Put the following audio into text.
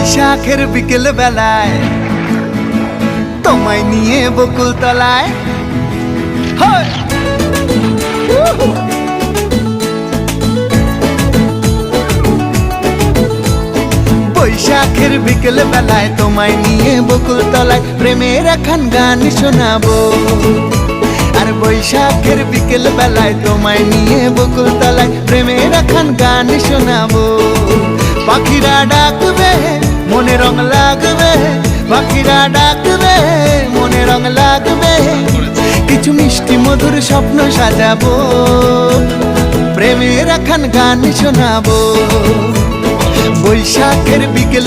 বৈশাখের বিকেল বেলায় তোমায় নিয়ে বকুল তলায় বৈশাখের বিকেল বেলায় তোমায় নিয়ে বকুল তলায় প্রেমের একখান গান শোনাবো। আর বৈশাখের বিকেল বেলায় তোমায় নিয়ে বকুল তলায় প্রেমের একখান গান শোনাবো। পাখিরা ডাকবে মনে রং লাগবে, পাখিরা ডাকবে মনে রং লাগবে, কিছু মিষ্টি মধুর স্বপ্ন সাজাবো, প্রেমের একখান গান শোনাবো। বৈশাখের বিকেল